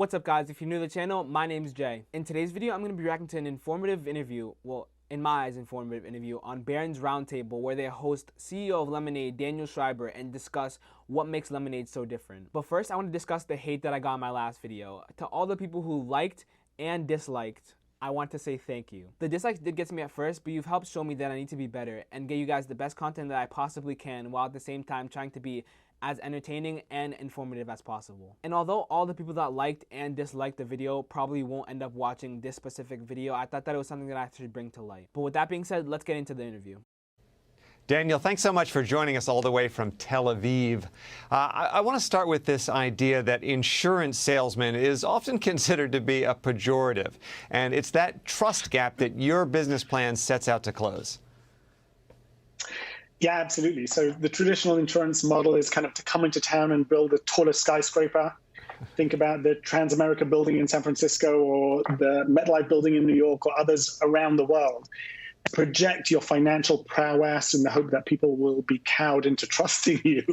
What's up guys, if you're new to the channel, my name's Jay. In today's video, I'm going to be reacting to an informative interview, well, in my eyes, informative interview on Barron's Roundtable, where they host CEO of Lemonade, Daniel Schrieber, and discuss what makes Lemonade so different. But first, I want to discuss the hate that I got in my last video. To all the people who liked and disliked, I want to say thank you. The dislikes did get to me at first, but you've helped show me that I need to be better and get you guys the best content that I possibly can, while at the same time trying to be as entertaining and informative as possible. And although all the people that liked and disliked the video probably won't end up watching this specific video, I thought that it was something that I should bring to light. But with that being said, let's get into the interview. Daniel, thanks so much for joining us all the way from Tel Aviv. I want to start with this idea that insurance salesman is often considered to be a pejorative, and it's that trust gap that your business plan sets out to close. Yeah, absolutely. So the traditional insurance model is kind of to come into town and build the tallest skyscraper. Think about the Transamerica building in San Francisco or the MetLife building in New York or others around the world. Project your financial prowess in the hope that people will be cowed into trusting you.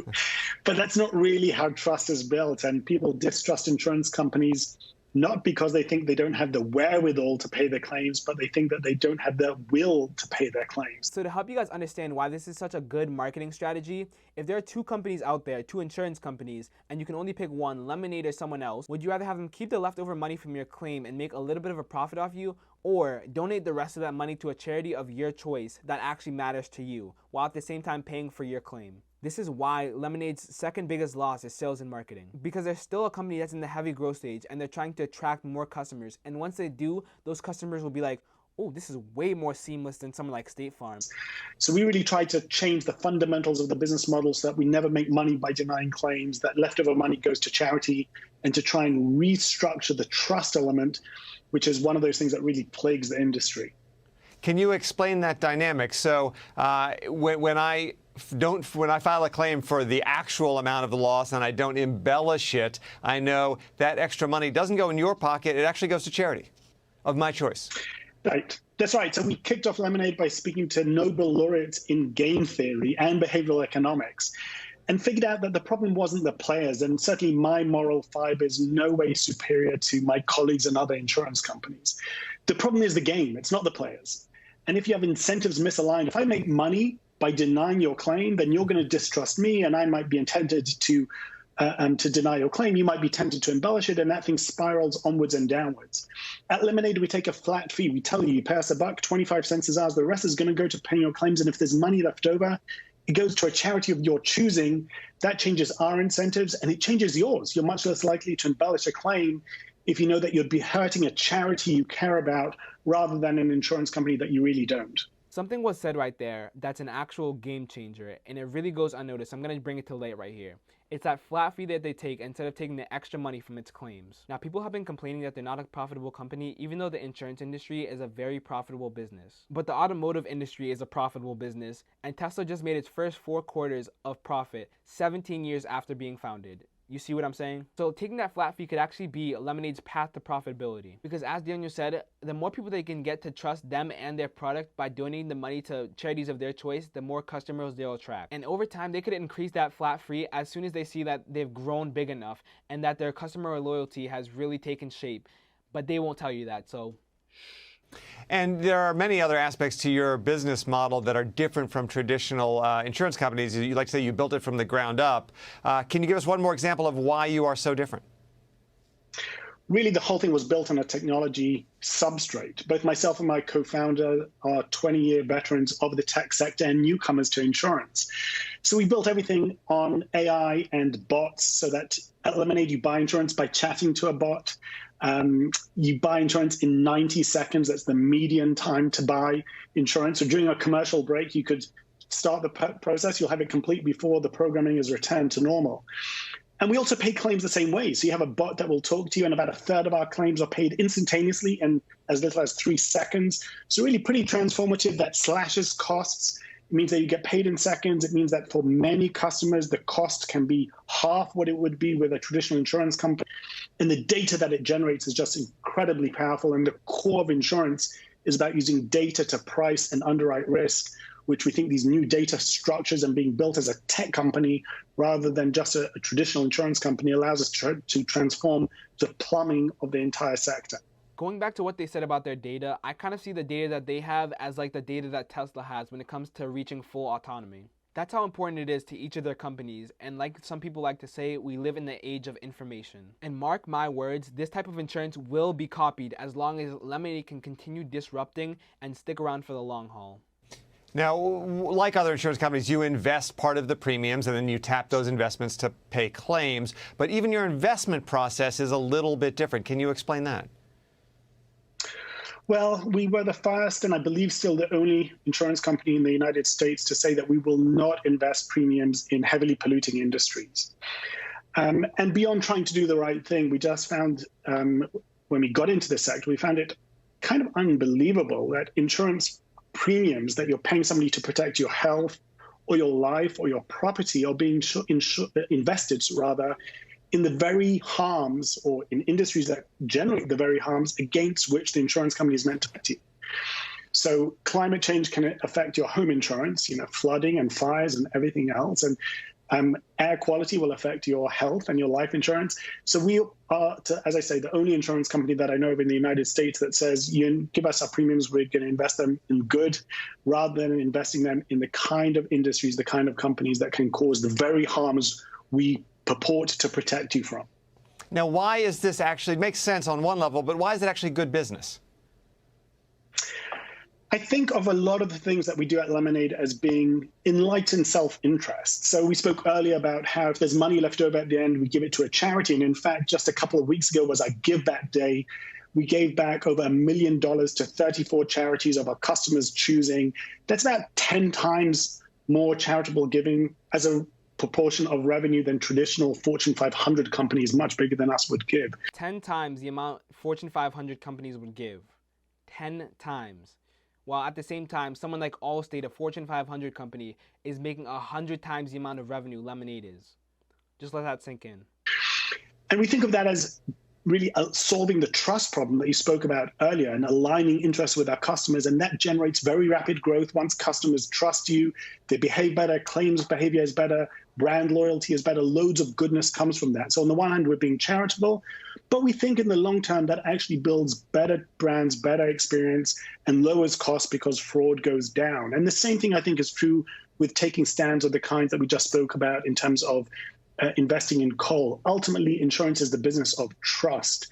But that's not really how trust is built. And people distrust insurance companies not because they think they don't have the wherewithal to pay their claims, but they think that they don't have the will to pay their claims. So to help you guys understand why this is such a good marketing strategy, if there are two companies out there, two insurance companies, and you can only pick one, Lemonade or someone else, would you rather have them keep the leftover money from your claim and make a little bit of a profit off you, or donate the rest of that money to a charity of your choice that actually matters to you, while at the same time paying for your claim? This is why Lemonade's second biggest loss is sales and marketing, because they're still a company that's in the heavy growth stage and they're trying to attract more customers. And once they do, those customers will be like, oh, this is way more seamless than someone like State Farm. So we really try to change the fundamentals of the business model so that we never make money by denying claims, that leftover money goes to charity, and to try and restructure the trust element, which is one of those things that really plagues the industry. Can you explain that dynamic? So when I file a claim for the actual amount of the loss and I don't embellish it, I know that extra money doesn't go in your pocket, it actually goes to charity of my choice. Right. That's right. So we kicked off Lemonade by speaking to Nobel laureates in game theory and behavioral economics, and figured out that the problem wasn't the players, and certainly my moral fiber is no way superior to my colleagues and other insurance companies. The problem is the game. It's not the players. And if you have incentives misaligned, if I make money by denying your claim, then you're going to distrust me, and I might be tempted to deny your claim. You might be tempted to embellish it, and that thing spirals onwards and downwards. At Lemonade, we take a flat fee. We tell you, you pay us $1, 25 cents is ours. The rest is going to go to paying your claims, and if there's money left over, it goes to a charity of your choosing. That changes our incentives, and it changes yours. You're much less likely to embellish a claim if you know that you'd be hurting a charity you care about rather than an insurance company that you really don't. Something was said right there that's an actual game changer, and it really goes unnoticed. I'm going to bring it to light right here. It's that flat fee that they take instead of taking the extra money from its claims. Now, people have been complaining that they're not a profitable company, even though the insurance industry is a very profitable business. But the automotive industry is a profitable business, and Tesla just made its first 4 quarters of profit 17 years after being founded. You see what I'm saying? So taking that flat fee could actually be Lemonade's path to profitability. Because as Daniel said, the more people they can get to trust them and their product by donating the money to charities of their choice, the more customers they'll attract. And over time, they could increase that flat fee as soon as they see that they've grown big enough and that their customer loyalty has really taken shape. But they won't tell you that, so And there are many other aspects to your business model that are different from traditional insurance companies. You like to say you built it from the ground up. Can you give us one more example of why you are so different? Really, the whole thing was built on a technology substrate. Both myself and my co-founder are 20-year veterans of the tech sector and newcomers to insurance. So we built everything on AI and bots so that at Lemonade, you buy insurance by chatting to a bot. You buy insurance in 90 seconds. That's the median time to buy insurance. So during a commercial break, you could start the process. You'll have it complete before the programming is returned to normal. And we also pay claims the same way. So you have a bot that will talk to you, and about 1/3 of our claims are paid instantaneously in as little as 3 seconds. So really pretty transformative. That slashes costs. It means that you get paid in seconds. It means that for many customers, the cost can be half what it would be with a traditional insurance company. And the data that it generates is just incredibly powerful. And the core of insurance is about using data to price and underwrite risk. which we think these new data structures and being built as a tech company rather than just a traditional insurance company allows us to transform the plumbing of the entire sector. Going back to what they said about their data, I kind of see the data that they have as like the data that Tesla has when it comes to reaching full autonomy. That's how important it is to each of their companies, and like some people like to say, we live in the age of information. And mark my words, this type of insurance will be copied as long as Lemonade can continue disrupting and stick around for the long haul. Now, like other insurance companies, you invest part of the premiums and then you tap those investments to pay claims, but even your investment process is a little bit different. Can you explain that? Well, we were the first, and I believe still the only insurance company in the United States to say that we will not invest premiums in heavily polluting industries. And beyond trying to do the right thing, we just found, when we got into the sector, we found it kind of unbelievable that insurance premiums that you're paying somebody to protect your health or your life or your property are being invested, rather, in the very harms or in industries that generate the very harms against which the insurance company is meant to protect. So climate change can affect your home insurance, flooding and fires and everything else. And air quality will affect your health and your life insurance. So we are, as I say, the only insurance company that I know of in the United States that says, you give us our premiums, we're going to invest them in good, rather than investing them in the kind of industries, the kind of companies that can cause the very harms we purport to protect you from. Now, why is this actually, it makes sense on one level, but why is it actually good business? I think of a lot of the things that we do at Lemonade as being enlightened self-interest. So we spoke earlier about how if there's money left over at the end, we give it to a charity. And in fact, just a couple of weeks ago was our Give Back Day. We gave back over $1 million to 34 charities of our customers' choosing. That's about 10 times more charitable giving as a proportion of revenue than traditional Fortune 500 companies much bigger than us would give. 10 times the amount Fortune 500 companies would give. 10 times. While at the same time, someone like Allstate, a Fortune 500 company, is making 100 times the amount of revenue Lemonade is. Just let that sink in. And we think of that as really solving the trust problem that you spoke about earlier and aligning interests with our customers. And that generates very rapid growth. Once customers trust you, they behave better, claims behavior is better, brand loyalty is better, loads of goodness comes from that. So on the one hand, we're being charitable, but we think in the long term that actually builds better brands, better experience, and lowers costs because fraud goes down. And the same thing I think is true with taking stands of the kinds that we just spoke about in terms of investing in coal. Ultimately, insurance is the business of trust.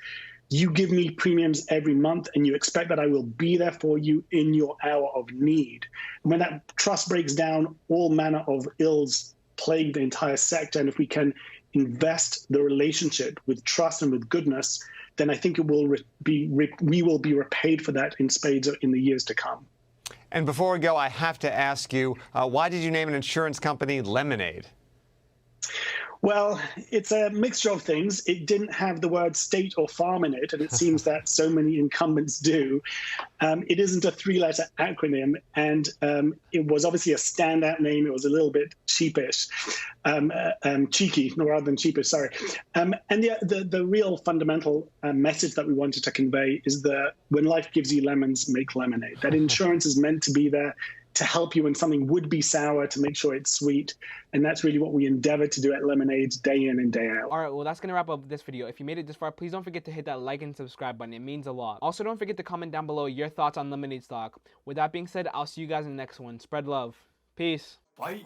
You give me premiums every month and you expect that I will be there for you in your hour of need. And when that trust breaks down, all manner of ills plague the entire sector. And if we can invest the relationship with trust and with goodness, then I think it will we will be repaid for that in spades in the years to come. And before we go, I have to ask you, why did you name an insurance company Lemonade? Well, it's a mixture of things. It didn't have the word state or farm in it, and it seems that so many incumbents do. It isn't a three-letter acronym, and it was obviously a standout name. It was a little bit cheapish, cheeky, rather than cheapish, sorry. And the real fundamental message that we wanted to convey is that when life gives you lemons, make lemonade. That insurance is meant to be there to help you when something would be sour, to make sure it's sweet. And that's really what we endeavor to do at Lemonade day in and day out. All right, well, that's going to wrap up this video. If you made it this far, please don't forget to hit that like and subscribe button. It means a lot. Also, don't forget to comment down below your thoughts on Lemonade stock. With that being said, I'll see you guys in the next one. Spread love. Peace. Bye.